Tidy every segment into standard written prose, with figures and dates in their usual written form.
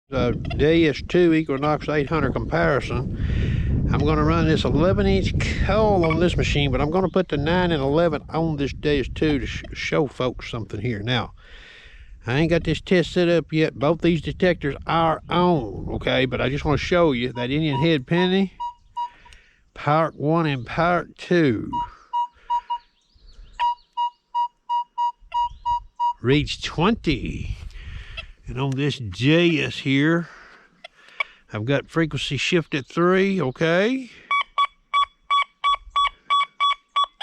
Deus 2 Equinox 800 comparison. I'm going to run this 11-inch coil on this machine, but I'm going to put the 9 and 11 on this Deus 2 to show folks something here. Now, I ain't got this test set up yet. Both these detectors are on, okay? But I just want to show you that Indian head penny, part 1 and part 2. Reads 20. And on this Deus here, I've got frequency shift at 3, okay?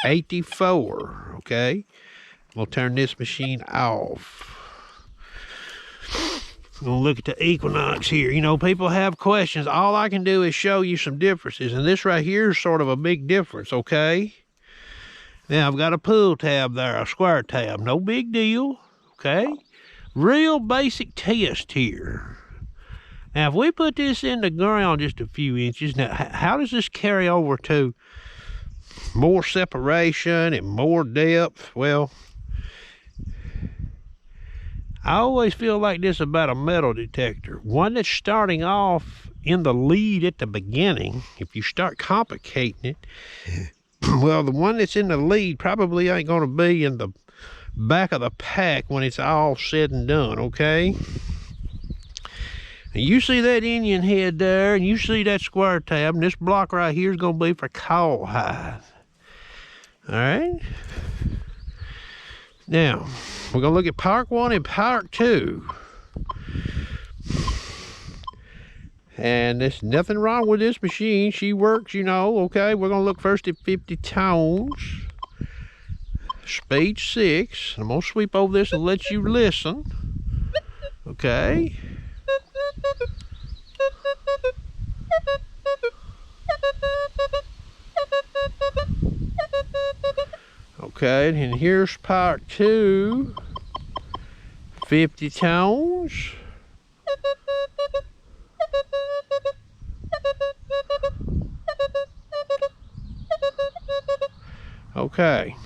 84, okay? We'll turn this machine off. I'm gonna look at the Equinox here. You know, people have questions. All I can do is show you some differences. And this right here is sort of a big difference, okay? Now, I've got a pull tab there, a square tab. No big deal, okay? Real basic test here. Now, if we put this in the ground just a few inches, now, how does this carry over to more separation and more depth? Well, I always feel like this about a metal detector. One that's starting off in the lead at the beginning, if you start complicating it, well, the one that's in the lead probably ain't going to be in the back of the pack when it's all said and done, okay? And you see that Indian head there, and you see that square tab, and this block right here is going to be for coil height. All right? Now, we're going to look at part 1 and part 2. And there's nothing wrong with this machine. She works, you know, okay? We're going to look first at 50 tones. Speed 6. I'm going to sweep over this and let you listen. Okay. Okay, and here's part 2. 50 tones. Okay.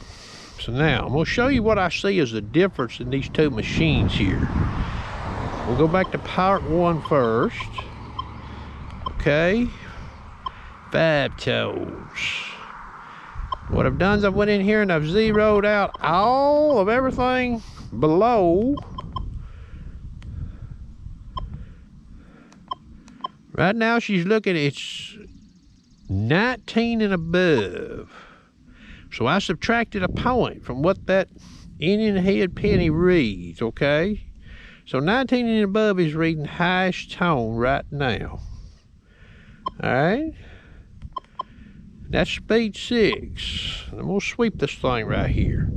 So now, I'm going to show you what I see as the difference in these two machines here. We'll go back to part 1 first. Okay. 5 tones. What I've done is I've went in here and I've zeroed out all of everything below. Right now she's looking at it's 19 and above. So I subtracted a point from what that Indian head penny reads, okay? So 19 and above is reading highest tone right now. All right? That's speed 6. I'm gonna sweep this thing right here.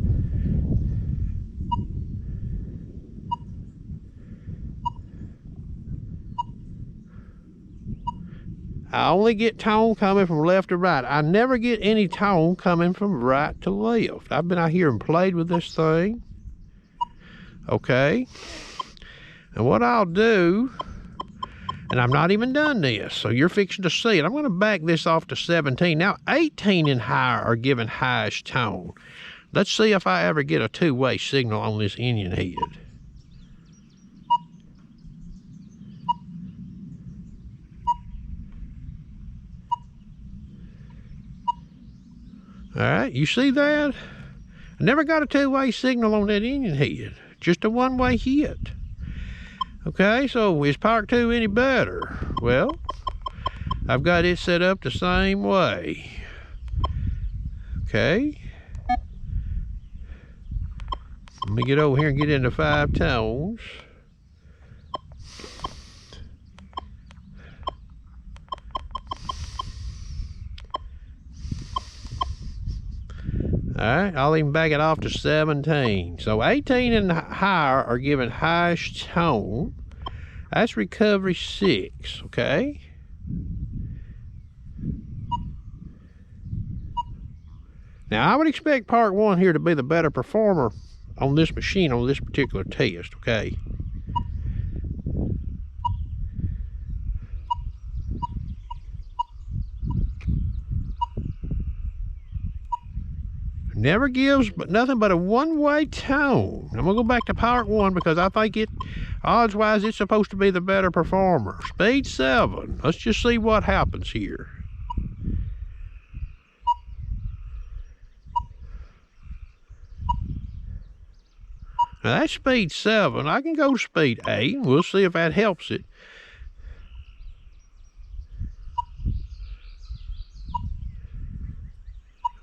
I only get tone coming from left to right. I never get any tone coming from right to left. I've been out here and played with this thing. Okay. And what I'll do, and I'm not even done this, so you're fixing to see it. I'm going to back this off to 17. Now, 18 and higher are given highest tone. Let's see if I ever get a two-way signal on this Indian head. All right, you see that? I never got a two-way signal on that Indian head. Just a one-way hit. Okay, so is part 2 any better? Well, I've got it set up the same way. Okay. Let me get over here and get into 5 tones. Alright, I'll even back it off to 17. So 18 and higher are given highest tone. That's recovery 6, okay? Now I would expect part 1 here to be the better performer on this machine on this particular test, okay? Never gives but nothing but a one-way tone. I'm gonna go back to part 1 because I think it, odds-wise, it's supposed to be the better performer. Speed 7. Let's just see what happens here. Now that's speed 7. I can go to speed 8. We'll see if that helps it.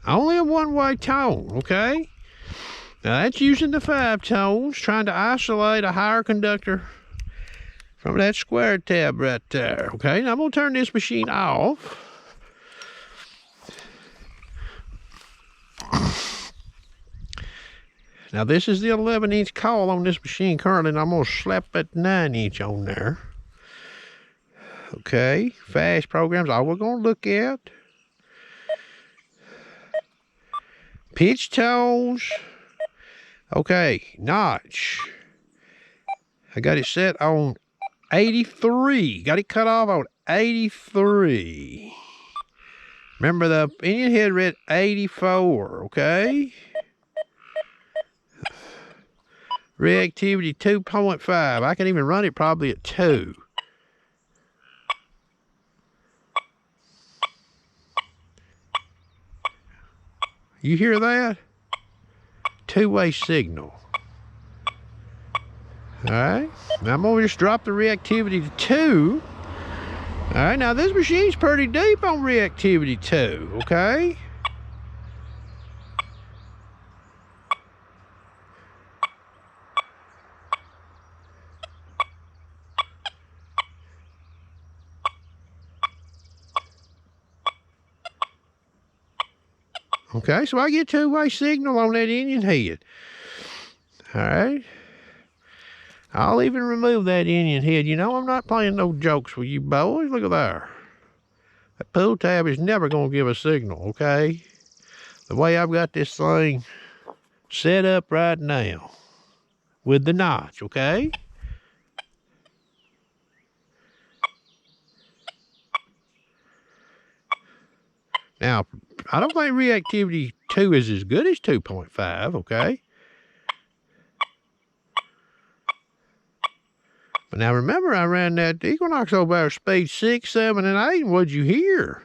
Only a one-way tone, okay? Now that's using the 5 tones, trying to isolate a higher conductor from that square tab right there, okay? Now I'm gonna turn this machine off. Now this is the 11-inch coil on this machine currently, and I'm gonna slap that 9-inch on there. Okay, fast programs, all we're gonna look at. Pitch tones. Okay, notch. I got it set on 83. Got it cut off on 83. Remember the engine head read 84, okay? Reactivity 2.5. I can even run it probably at 2. You hear that? Two-way signal. All right. Now I'm going to just drop the reactivity to 2. All right. Now this machine's pretty deep on reactivity 2. Okay. Okay, so I get two-way signal on that engine head. All right. I'll even remove that engine head. You know, I'm not playing no jokes with you boys. Look at there. That pull tab is never going to give a signal, okay? The way I've got this thing set up right now with the notch, okay? Now, I don't think reactivity 2 is as good as 2.5, okay? But now remember, I ran that Equinox over there speed 6, 7, and 8, and what'd you hear?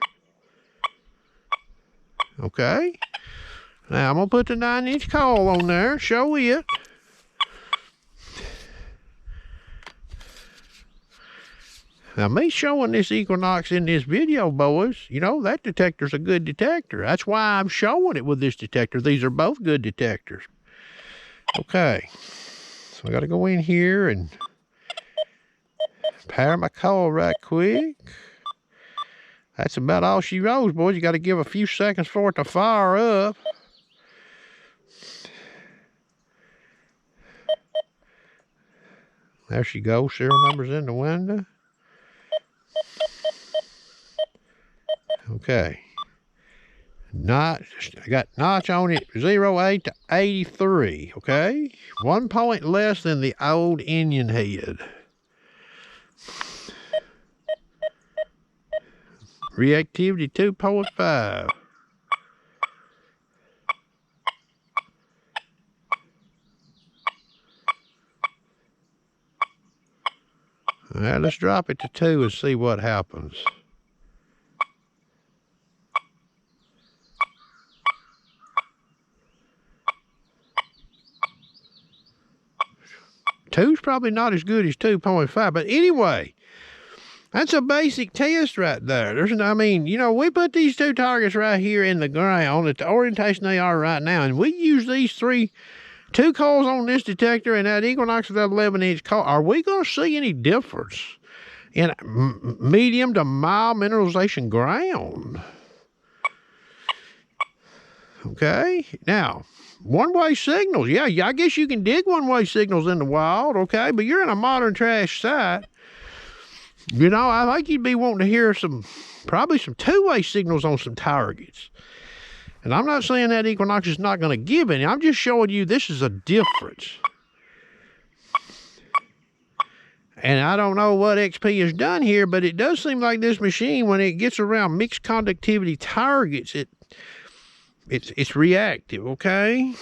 Okay? Now, I'm going to put the 9-inch coil on there, show it. Now, me showing this Equinox in this video, boys, you know, that detector's a good detector. That's why I'm showing it with this detector. These are both good detectors. Okay. So I got to go in here and power my coil right quick. That's about all she rolls, boys. You got to give a few seconds for it to fire up. There she goes. Serial number's in the window. Okay. Notch, I got notch on it, 08 to 83, okay? 1 point less than the old engine head. Reactivity 2.5. All right, let's drop it to 2 and see what happens. Two's probably not as good as 2.5, but anyway, that's a basic test right there. I mean, you know, we put these 2 targets right here in the ground at the orientation they are right now, and we use these 2 coils on this detector and that Equinox with that 11-inch coil. Are we going to see any difference in medium to mild mineralization ground? Okay, now, one-way signals. Yeah, I guess you can dig one-way signals in the wild, okay? But you're in a modern trash site. You know, I think you'd be wanting to hear probably some two-way signals on some targets. And I'm not saying that Equinox is not going to give any. I'm just showing you this is a difference. And I don't know what XP has done here, but it does seem like this machine, when it gets around mixed conductivity targets, It's reactive, okay?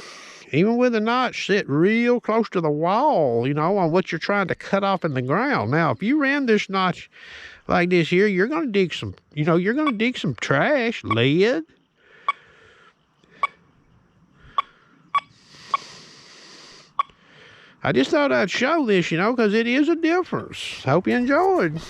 Even with the notch set real close to the wall, you know, on what you're trying to cut off in the ground. Now, if you ran this notch like this here, you're going to dig some, you know, you're going to dig some trash, lead. I just thought I'd show this, you know, because it is a difference. Hope you enjoyed.